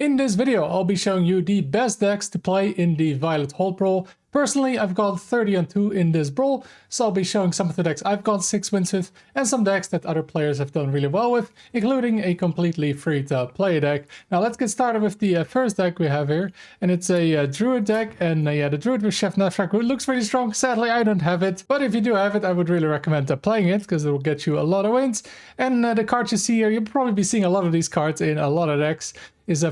In this video, I'll be showing you the best decks to play in the Violet Hold Brawl. Personally, I've got 30-2 in this brawl, so I'll be showing some of the decks I've got 6 wins with, and some decks that other players have done really well with, including a completely free-to-play deck. Now let's get started with the first deck we have here, and it's a Druid deck, and yeah, the Druid with Chef Nefrak, who looks really strong. Sadly, I don't have it, but if you do have it, I would really recommend playing it, because it will get you a lot of wins. And the cards you see here, you'll probably be seeing a lot of these cards in a lot of decks.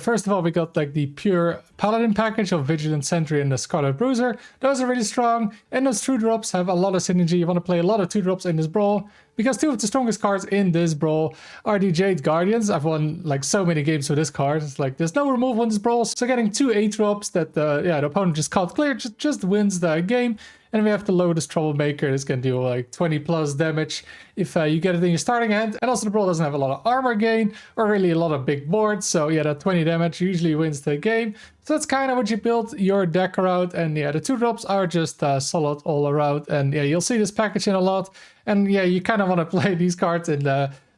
First of all, we got like the pure Paladin package of Vigilant Sentry and the Scarlet Bruiser. Those are really strong, and those 2-drops have a lot of synergy. You want to play a lot of 2-drops in this brawl, because 2 of the strongest cards in this brawl are the Jade Guardians. I've won like so many games with this card. It's like there's no removal in this brawl, so getting 2 8-drops that the opponent just can't clear just wins the game. And we have the Lotus Troublemaker. This can do like 20 plus damage if you get it in your starting hand. And also the brawl doesn't have a lot of armor gain or really a lot of big boards. So yeah, that 20 damage usually wins the game. So that's kind of what you build your deck around. And yeah, the 2-drops are just solid all around. And yeah, you'll see this package in a lot. And yeah, you kind of want to play these cards in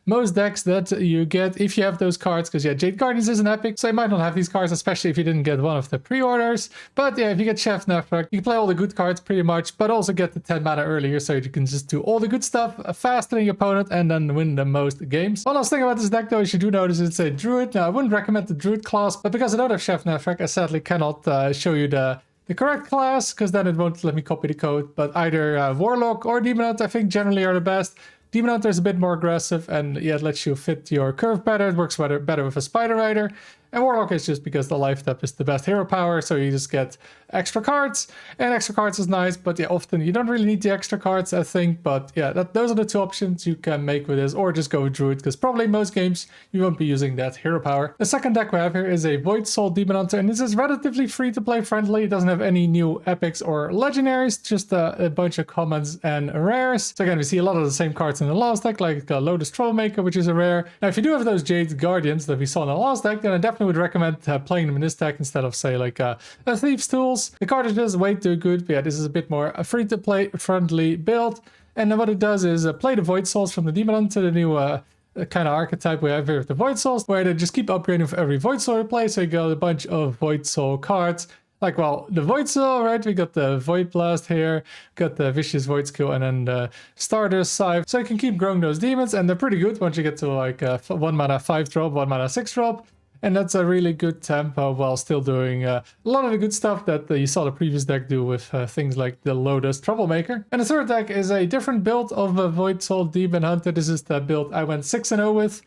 most decks that you get if you have those cards, because yeah, Jade Guardians is an epic, so you might not have these cards, especially if you didn't get one of the pre-orders. But yeah, if you get Chef Nefrak, you can play all the good cards pretty much, but also get the 10 mana earlier, so you can just do all the good stuff faster than your opponent and then win the most games. One last thing about this deck though is you do notice it's a Druid. Now I wouldn't recommend the Druid class, but because I don't have Chef Nefrak, I sadly cannot show you the correct class, because then it won't let me copy the code. But either Warlock or Demon Hunter I think generally are the best. Demon Hunter is a bit more aggressive, and yeah, it lets you fit your curve better. It works better with a Spider Rider. And Warlock is just because the life tap is the best hero power, so you just get extra cards. And extra cards is nice, but yeah, often you don't really need the extra cards, I think. But yeah, those are the 2 options you can make with this, or just go with Druid, because probably most games you won't be using that hero power. The second deck we have here is a Void Soul Demon Hunter, and this is relatively free to play friendly. It doesn't have any new epics or legendaries, just a bunch of commons and rares. So again, we see a lot of the same cards in the last deck, like Lotus Troublemaker, which is a rare. Now, if you do have those Jade Guardians that we saw in the last deck, then I definitely would recommend playing them in this deck instead of, say, like a Thief's Tools. The card is just way too good, but yeah, this is a bit more a free-to-play friendly build. And then what it does is play the Void Souls from the Demon Hunter, the new kind of archetype we have here with the Void Souls, where they just keep upgrading for every Void Soul you play, so you got a bunch of Void Soul cards. Like, well, the Void Soul, right? We got the Void Blast here, got the Vicious Void Skill, and then the Starter Scythe. So you can keep growing those demons, and they're pretty good once you get to like 1 mana 5-drop, 1 mana 6-drop. And that's a really good tempo while still doing a lot of the good stuff that you saw the previous deck do with things like the Lotus Troublemaker. And the third deck is a different build of a Void Soul Demon Hunter. This is the build I went 6-0 with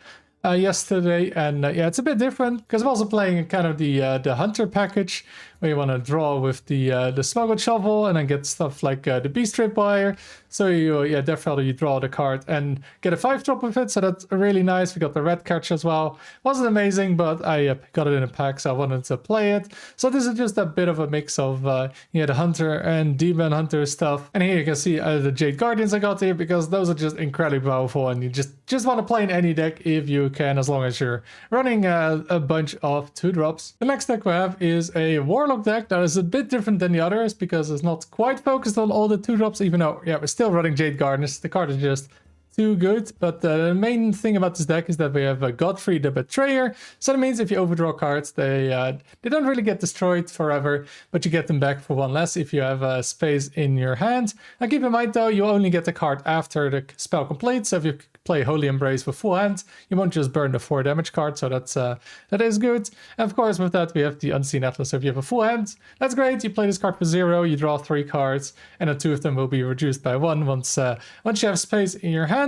yesterday, and yeah, it's a bit different because I'm also playing kind of the Hunter package, where you want to draw with the Smuggled Shovel and then get stuff like the Beast Tripwire. So you definitely you draw the card and get a 5-drop with it, so that's really nice. We got the red catch as well. Wasn't amazing, but I got it in a pack, so I wanted to play it. So this is just a bit of a mix of the Hunter and Demon Hunter stuff. And here you can see the Jade Guardians I got here, because those are just incredibly powerful, and you just want to play in any deck if you can, as long as you're running a bunch of 2-drops. The next deck we have is a Warlock deck that is a bit different than the others, because it's not quite focused on all the 2-drops, even though yeah, we're still running Jade Guardians. The card is just too good. But the main thing about this deck is that we have Godfrey the Betrayer. So that means if you overdraw cards, they don't really get destroyed forever, but you get them back for 1 less if you have space in your hand. Now keep in mind though, you only get the card after the spell completes. So if you play Holy Embrace with full hand, you won't just burn the 4 damage card, so that is good. And of course with that we have the Unseen Atlas. So if you have a full hand, that's great. You play this card for 0, you draw 3 cards, and then 2 of them will be reduced by 1 once you have space in your hand.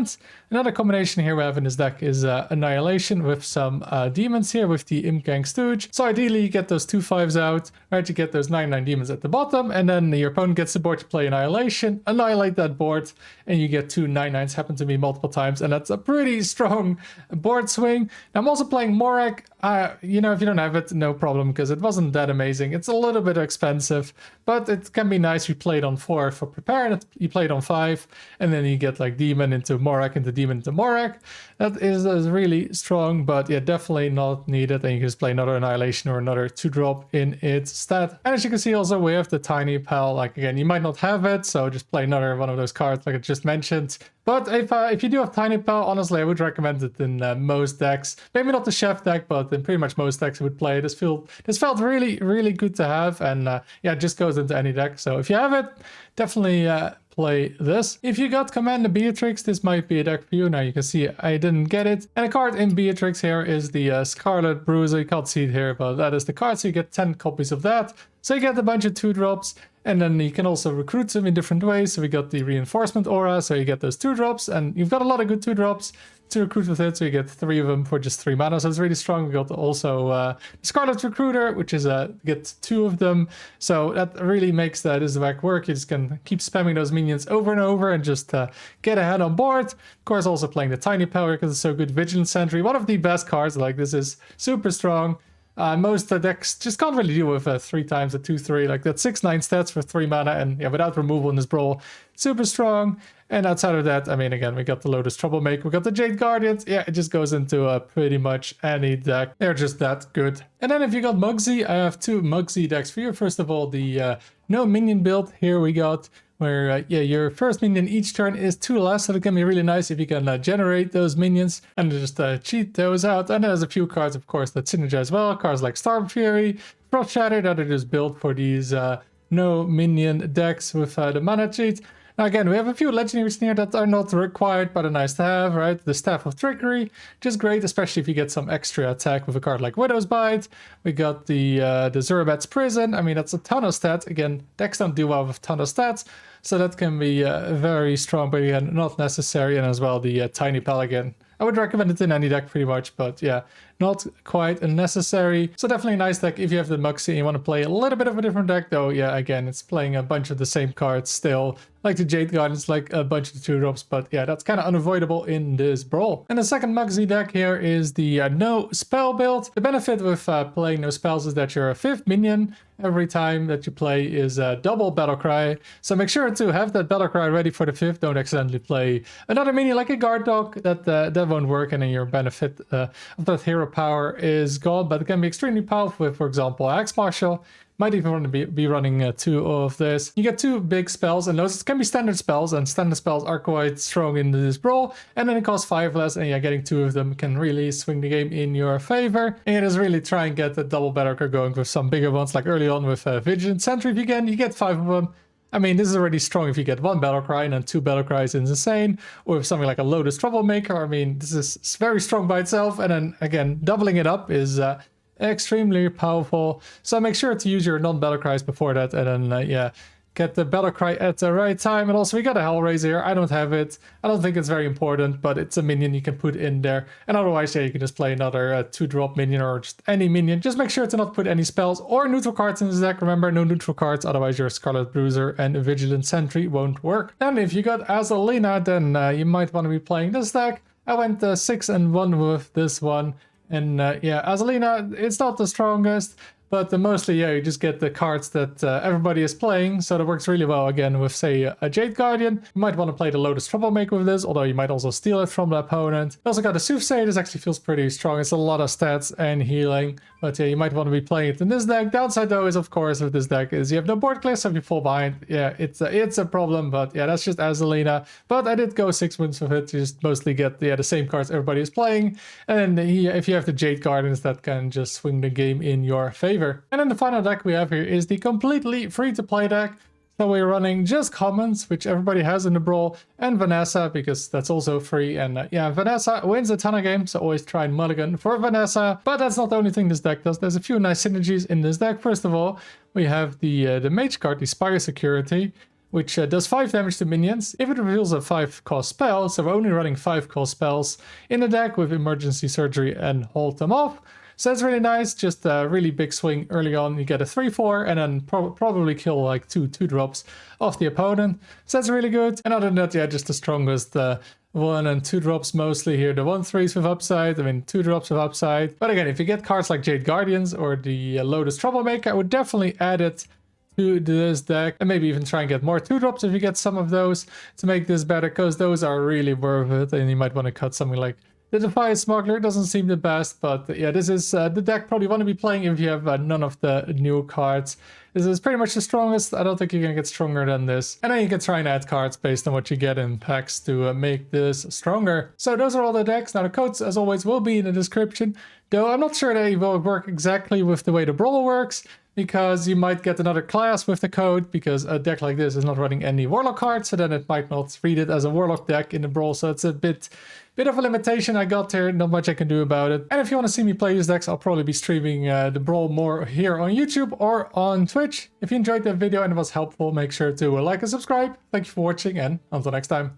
Another combination here we have in this deck is Annihilation with some demons here with the Imp-Gang Stooge. So ideally you get those 2 5s out, right? You get those 9/9 demons at the bottom, and then your opponent gets the board to play Annihilation, annihilate that board, and you get 2 9/9s. Happened to me multiple times, and that's a pretty strong board swing. Now, I'm also playing Morak. If you don't have it, no problem, because it wasn't that amazing. It's a little bit expensive, but it can be nice. You play it on 4 for Prepare, and you play it on 5, and then you get like Demon into Morak into Demon into Morak. That is really strong, but yeah, definitely not needed. And you can just play another Annihilation or another 2-drop in its stat. And as you can see also, we have the Tiny Pal. Like again, you might not have it, so just play another one of those cards like I just mentioned. But if you do have Tiny Pal, honestly, I would recommend it in most decks. Maybe not the Chef deck, but in pretty much most decks I would play. This felt really, really good to have, and yeah, it just goes into any deck. So if you have it, definitely play this. If you got Commander Beatrix, this might be a deck for you. Now you can see I didn't get it. And a card in Beatrix here is the Scarlet Bruiser. You can't see it here, but that is the card, so you get 10 copies of that. So you get a bunch of 2-drops, and then you can also recruit them in different ways. So we got the Reinforcement Aura, so you get those 2-drops, and you've got a lot of good 2-drops to recruit with it, so you get 3 of them for just 3 mana, so it's really strong. We got also the Scarlet Recruiter, which is get 2 of them, so that really makes this deck work. You just can keep spamming those minions over and over and just get ahead on board. Of course, also playing the Tiny Power because it's so good. Vigilant Sentry, one of the best cards. Like, this is super strong. Most decks just can't really deal with 3 times a 2/3, like that 6/9 stats for 3 mana, and yeah, without removal in this brawl, super strong. And outside of that, I mean, again, we got the Lotus Troublemaker, we got the Jade Guardians. Yeah, it just goes into pretty much any deck. They're just that good. And then if you got Mugsy, I have 2 Mugsy decks for you. First of all, the no minion build. Here we got where yeah, your first minion each turn is 2 less, so it can be really nice if you can generate those minions and just cheat those out. And there's a few cards, of course, that synergize well. Cards like Storm Fury, Frost Shatter, that are just built for these no minion decks with the mana cheat. Now again, we have a few legendaries here that are not required but are nice to have, right? The Staff of Trickery, just great, especially if you get some extra attack with a card like Widow's Bite. We got the Zurabat's Prison. I mean, that's a ton of stats. Again, decks don't do well with a ton of stats, so that can be very strong, but again, not necessary. And as well, the Tiny Pelican. I would recommend it in any deck pretty much, but yeah, not quite necessary. So definitely a nice deck if you have the Muxie and you want to play a little bit of a different deck, though. Yeah, again, it's playing a bunch of the same cards still, like the Jade Guardians, like a bunch of 2-drops, but yeah, that's kind of unavoidable in this brawl. And the second Muxie deck here is the no spell build. The benefit with playing no spells is that your 5th minion every time that you play is a double Battle Cry. So make sure to have that Battle Cry ready for the 5th. Don't accidentally play another minion like a Guard Dog. That won't work, and then your benefit of that hero power is gone. But it can be extremely powerful with, for example, Axe Marshal. Might even want to be running 2 of this. You get 2 big spells, and those can be standard spells, and standard spells are quite strong in this brawl. And then it costs 5 less, and yeah, getting 2 of them can really swing the game in your favor. And just really try and get the double Battle Cry going with some bigger ones, like early on with Vigilant Sentry. If you can, you get 5 of them. I mean, this is already strong if you get 1 Battle Cry, and then 2 Battle Cries is insane. Or with something like a Lotus Troublemaker, I mean, this is very strong by itself. And then again, doubling it up is extremely powerful. So make sure to use your non-Battle Cries before that, and then yeah, get the Battle Cry at the right time. And also we got a Hellraiser here. I don't have it. I don't think it's very important, but it's a minion you can put in there. And otherwise, yeah, you can just play another 2-drop minion or just any minion. Just make sure to not put any spells or neutral cards in this deck. Remember, no neutral cards, otherwise your Scarlet Bruiser and Vigilant Sentry won't work. And if you got Azalina, then you might want to be playing this deck. I went 6-1 with this one. And yeah, Azalina, it's not the strongest, but mostly, yeah, you just get the cards that everybody is playing, so that works really well again with, say, a Jade Guardian. You might want to play the Lotus Troublemaker with this, although you might also steal it from the opponent. You also got the Soothsayer. This actually feels pretty strong. It's a lot of stats and healing, but yeah, you might want to be playing it in this deck. Downside, though, is, of course, with this deck is you have no board clear, so if you fall behind, yeah, it's a problem, but yeah, that's just Azalina. But I did go 6 wins with it. You just mostly get the same cards everybody is playing, and then if you have the Jade Guardians, that can just swing the game in your favor. And then the final deck we have here is the completely free-to-play deck. So we're running just commons, which everybody has in the brawl, and Vanessa, because that's also free. And yeah, Vanessa wins a ton of games, so always try and mulligan for Vanessa. But that's not the only thing this deck does. There's a few nice synergies in this deck. First of all, we have the Mage card, the Spire Security, which does 5 damage to minions if it reveals a 5-cost spell. So we're only running 5-cost spells in the deck with Emergency Surgery and Hold Them Off. So that's really nice, just a really big swing early on. You get a 3-4 and then probably kill like 2-drops off the opponent. So that's really good. And other than that, yeah, just the strongest 1 and 2-drops mostly here. The 1/3s with upside, I mean 2-drops with upside. But again, if you get cards like Jade Guardians or the Lotus Troublemaker, I would definitely add it to this deck, and maybe even try and get more 2-drops if you get some of those to make this better, because those are really worth it. And you might want to cut something like the Defiant Smuggler. Doesn't seem the best, but yeah, this is the deck probably want to be playing if you have none of the new cards. This is pretty much the strongest. I don't think you're gonna get stronger than this. And then you can try and add cards based on what you get in packs to make this stronger. So those are all the decks. Now the codes, as always, will be in the description. Though I'm not sure they will work exactly with the way the Brawl works, because you might get another class with the code, because a deck like this is not running any Warlock cards, so then it might not read it as a Warlock deck in the Brawl, so it's a bit of a limitation I got there, not much I can do about it. And if you want to see me play these decks, I'll probably be streaming the Brawl more here on YouTube or on Twitch. If you enjoyed that video and it was helpful, make sure to like and subscribe. Thank you for watching, and until next time.